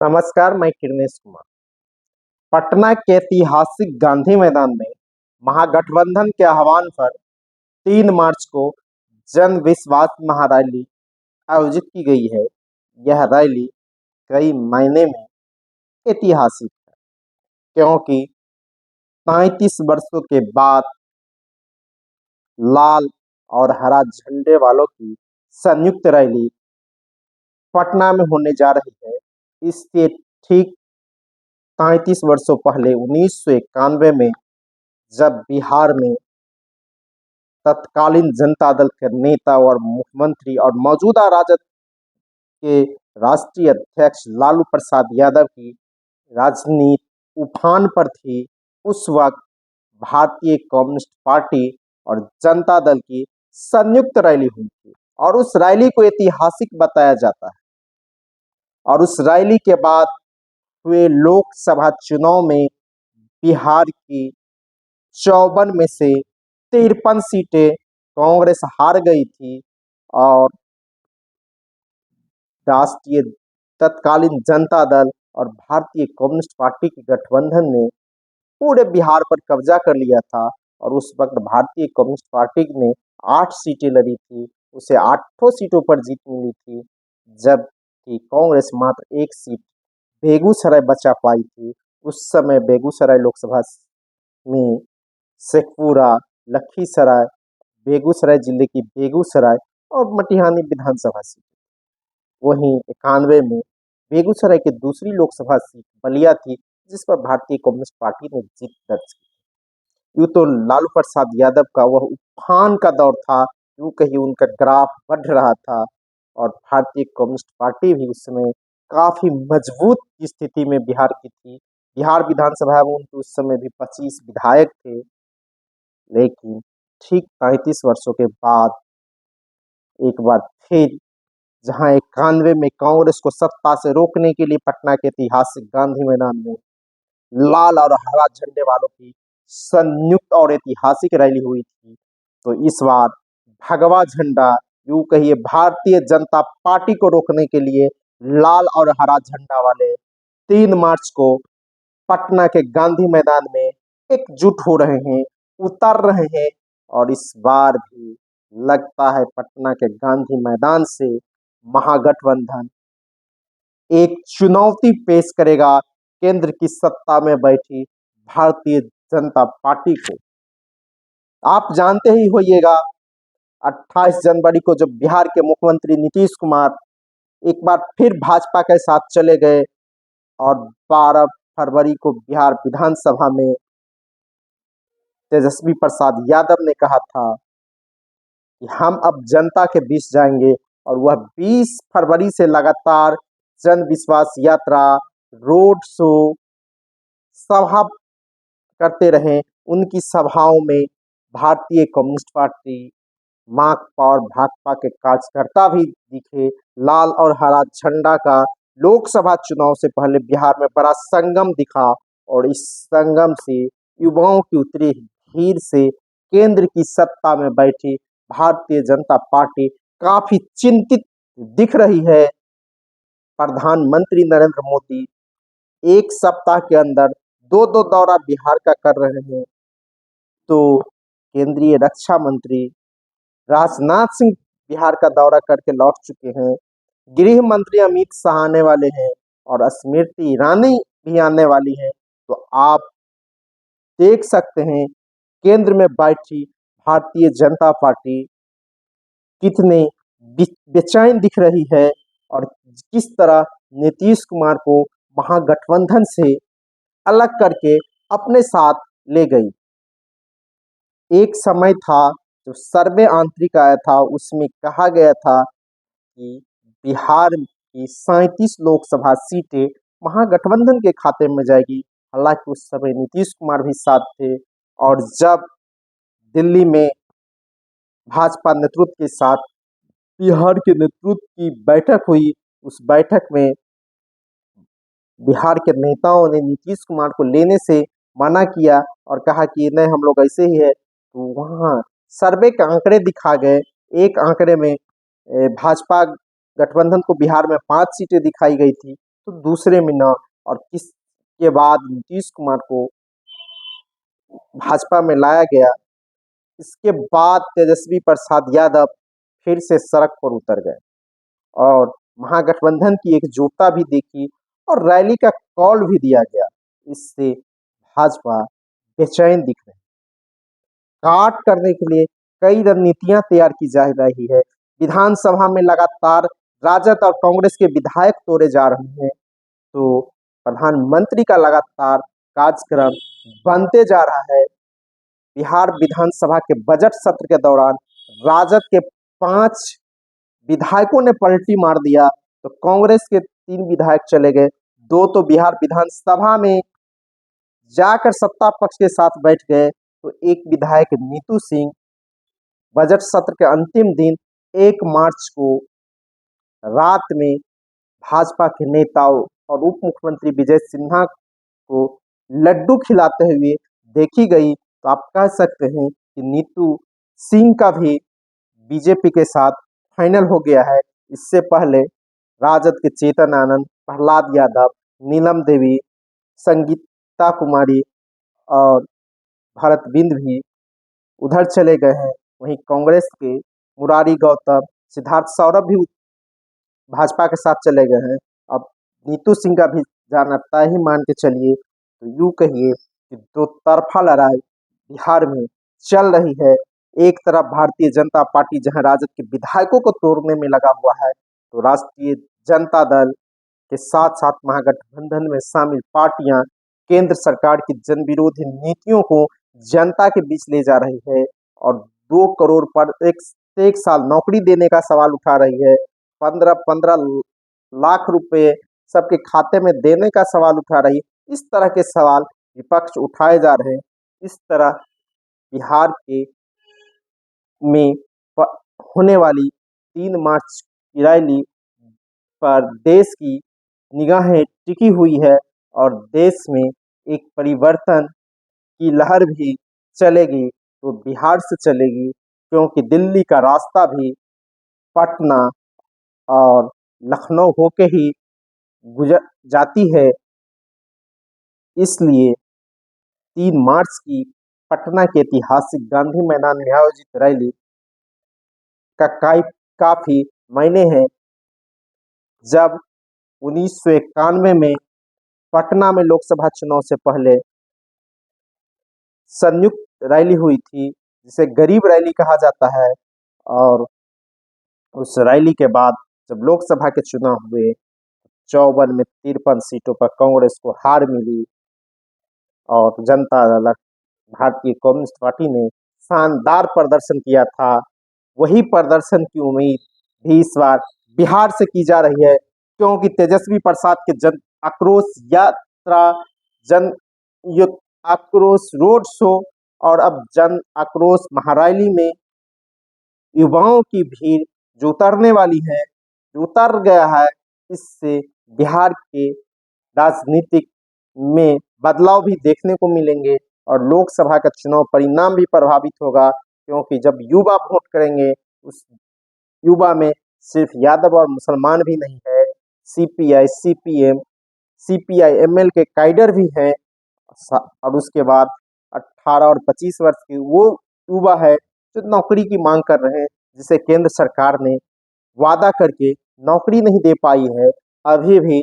नमस्कार, मैं किरणेश कुमार। पटना के ऐतिहासिक गांधी मैदान में महागठबंधन के आह्वान पर 3 मार्च को जन विश्वास महारैली आयोजित की गई है। यह रैली कई मायने में ऐतिहासिक है, क्योंकि 35 वर्षों के बाद लाल और हरा झंडे वालों की संयुक्त रैली पटना में होने जा रही है। इससे ठीक 35 वर्षों पहले 1991 में जब बिहार में तत्कालीन जनता दल के नेता और मुख्यमंत्री और मौजूदा राजद के राष्ट्रीय अध्यक्ष लालू प्रसाद यादव की राजनीति उफान पर थी, उस वक्त भारतीय कम्युनिस्ट पार्टी और जनता दल की संयुक्त रैली हुई थी और उस रैली को ऐतिहासिक बताया जाता है। और उस रैली के बाद हुए लोकसभा चुनाव में बिहार की 54 में से 53 सीटें कांग्रेस हार गई थी और राष्ट्रीय तत्कालीन जनता दल और भारतीय कम्युनिस्ट पार्टी के गठबंधन ने पूरे बिहार पर कब्जा कर लिया था। और उस वक्त भारतीय कम्युनिस्ट पार्टी ने 8 सीटें लड़ी थी, उसे 8 सीटों पर जीत मिली थी, जबकि कांग्रेस मात्र 1 सीट बेगूसराय बचा पाई थी। उस समय बेगूसराय लोकसभा में शेखपुरा, लखीसराय, बेगूसराय जिले की बेगूसराय और मटिहानी विधानसभा सीट। वहीं 91 में बेगूसराय की दूसरी लोकसभा सीट बलिया थी, जिस पर भारतीय कम्युनिस्ट पार्टी ने जीत दर्ज की। यूं तो लालू प्रसाद यादव का वह उफान का दौर था, यूं कहीं उनका ग्राफ बढ़ रहा था और भारतीय कम्युनिस्ट पार्टी भी उस समय काफी मजबूत स्थिति में बिहार की थी। बिहार विधानसभा में उनके उस समय भी 25 विधायक थे, लेकिन ठीक 35 वर्षों के बाद एक बार फिर जहां 91 में कांग्रेस को सत्ता से रोकने के लिए पटना के ऐतिहासिक गांधी मैदान में लाल और हरा झंडे वालों की संयुक्त और ऐतिहासिक रैली हुई थी, तो इस बार भगवा झंडा, यूं कहिए भारतीय जनता पार्टी को रोकने के लिए लाल और हरा झंडा वाले 3 मार्च को पटना के गांधी मैदान में एकजुट हो रहे हैं, उतर रहे हैं। और इस बार भी लगता है पटना के गांधी मैदान से महागठबंधन एक चुनौती पेश करेगा केंद्र की सत्ता में बैठी भारतीय जनता पार्टी को। आप जानते ही होइएगा 28 जनवरी को जब बिहार के मुख्यमंत्री नीतीश कुमार एक बार फिर भाजपा के साथ चले गए और 12 फरवरी को बिहार विधानसभा में तेजस्वी प्रसाद यादव ने कहा था कि हम अब जनता के बीच जाएंगे, और वह 20 फरवरी से लगातार जन विश्वास यात्रा, रोड शो, सभा करते रहे। उनकी सभाओं में भारतीय कम्युनिस्ट पार्टी, माकपा और भाकपा के कार्यकर्ता भी दिखे। लाल और हरा झंडा का लोकसभा चुनाव से पहले बिहार में बड़ा संगम दिखा और इस संगम से युवाओं की उतरी भीड़ से केंद्र की सत्ता में बैठी भारतीय जनता पार्टी काफी चिंतित दिख रही है। प्रधानमंत्री नरेंद्र मोदी एक सप्ताह के अंदर 2 दौरा बिहार का कर रहे हैं, तो केंद्रीय रक्षा मंत्री राजनाथ सिंह बिहार का दौरा करके लौट चुके हैं। गृह मंत्री अमित शाह आने वाले हैं और स्मृति ईरानी भी आने वाली हैं। तो आप देख सकते हैं केंद्र में बैठी भारतीय जनता पार्टी कितने बेचैन दिख रही है और किस तरह नीतीश कुमार को महागठबंधन से अलग करके अपने साथ ले गई। एक समय था जो सर्वे आंतरिक आया था, उसमें कहा गया था कि बिहार की 37 लोकसभा सीटें महागठबंधन के खाते में जाएगी। हालांकि उस समय नीतीश कुमार भी साथ थे और जब दिल्ली में भाजपा नेतृत्व के साथ बिहार के नेतृत्व की बैठक हुई, उस बैठक में बिहार के नेताओं ने नीतीश कुमार को लेने से मना किया और कहा कि नहीं, हम लोग ऐसे ही है। तो वहाँ सर्वे के आंकड़े दिखा गए। एक आंकड़े में भाजपा गठबंधन को बिहार में 5 सीटें दिखाई गई थी तो दूसरे में न, और किसके बाद नीतीश कुमार को भाजपा में लाया गया। इसके बाद तेजस्वी प्रसाद यादव फिर से सड़क पर उतर गए और महागठबंधन की एकजुटता भी देखी और रैली का कॉल भी दिया गया। इससे भाजपा बेचैन दिख रही, काट करने के लिए कई रणनीतियां तैयार की जा रही है। विधानसभा में लगातार राजद और कांग्रेस के विधायक तोड़े जा रहे हैं, तो प्रधानमंत्री का लगातार कार्यक्रम बनते जा रहा है। बिहार विधानसभा के बजट सत्र के दौरान राजद के 5 विधायकों ने पलटी मार दिया, तो कांग्रेस के 3 विधायक चले गए। 2 तो बिहार विधानसभा में जाकर सत्ता पक्ष के साथ बैठ गए, तो एक विधायक नीतू सिंह बजट सत्र के अंतिम दिन 1 मार्च को रात में भाजपा के नेताओं और उप मुख्यमंत्री विजय सिन्हा को लड्डू खिलाते हुए देखी गई। तो आप कह सकते हैं कि नीतू सिंह का भी बीजेपी के साथ फाइनल हो गया है। इससे पहले राजद के चेतन आनंद, प्रहलाद यादव, नीलम देवी, संगीता कुमारी और भरत बिंद भी उधर चले गए हैं। वहीं कांग्रेस के मुरारी गौतम, सिद्धार्थ सौरभ भी भाजपा के साथ चले गए हैं। अब नीतू सिंह का भी जाना तय ही मान के चलिए। तो यूँ कहिए कि दो तरफा लड़ाई बिहार में चल रही है। एक तरफ भारतीय जनता पार्टी जहां राजद के विधायकों को तोड़ने में लगा हुआ है, तो राष्ट्रीय जनता दल के साथ साथ महागठबंधन में शामिल पार्टियां केंद्र सरकार की जन विरोधी नीतियों को जनता के बीच ले जा रही है और 2 करोड़ पर एक साल नौकरी देने का सवाल उठा रही है। 15-15 लाख रुपए सबके खाते में देने का सवाल उठा रही है। इस तरह के सवाल विपक्ष उठाए जा रहे हैं। इस तरह बिहार के में होने वाली 3 मार्च की रैली पर देश की निगाहें टिकी हुई है और देश में एक परिवर्तन की लहर भी चलेगी, तो बिहार से चलेगी, क्योंकि दिल्ली का रास्ता भी पटना और लखनऊ होके ही गुजर जाती है। इसलिए 3 मार्च की पटना के ऐतिहासिक गांधी मैदान में आयोजित रैली का काफी मायने है। जब 1991 में पटना में लोकसभा चुनाव से पहले संयुक्त रैली हुई थी, जिसे गरीब रैली कहा जाता है, और उस रैली के बाद जब लोकसभा के चुनाव हुए, 54 में 53 सीटों पर कांग्रेस को हार मिली और जनता दल भारतीय कम्युनिस्ट पार्टी ने शानदार प्रदर्शन किया था। वही प्रदर्शन की उम्मीद भी इस बार बिहार से की जा रही है, क्योंकि तेजस्वी प्रसाद के जन आक्रोश यात्रा, जन आक्रोश रोड शो और अब जन आक्रोश महारैली में युवाओं की भीड़ जो उतरने वाली है, जो उतर गया है, इससे बिहार के राजनीतिक में बदलाव भी देखने को मिलेंगे और लोकसभा का चुनाव परिणाम भी प्रभावित होगा, क्योंकि जब युवा वोट करेंगे, उस युवा में सिर्फ यादव और मुसलमान भी नहीं है, सीपीआई, सीपीएम, सीपीआई एमएल के कैडर भी हैं, और उसके बाद 18 और 25 वर्ष के वो युवा है जो नौकरी की मांग कर रहे हैं, जिसे केंद्र सरकार ने वादा करके नौकरी नहीं दे पाई है। अभी भी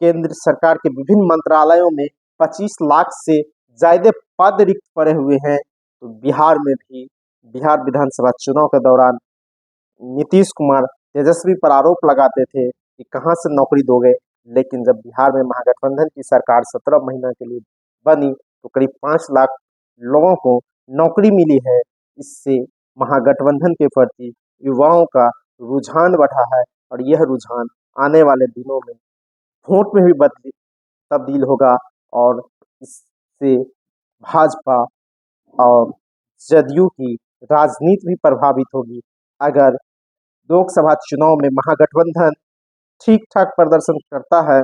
केंद्र सरकार के विभिन्न मंत्रालयों में 25 लाख से ज्यादा पद रिक्त पड़े हुए हैं। तो बिहार में भी बिहार विधानसभा चुनाव के दौरान नीतीश कुमार तेजस्वी पर आरोप लगाते थे कि कहां से नौकरी दोगे, लेकिन जब बिहार में महागठबंधन की सरकार 17 महीना के लिए बनी, तो करीब 5 लाख लोगों को नौकरी मिली है। इससे महागठबंधन के प्रति युवाओं का रुझान बढ़ा है और यह रुझान आने वाले दिनों में वोट में भी तब्दील होगा और इससे भाजपा और जदयू की राजनीति भी प्रभावित होगी। अगर लोकसभा चुनाव में महागठबंधन ठीक ठाक प्रदर्शन करता है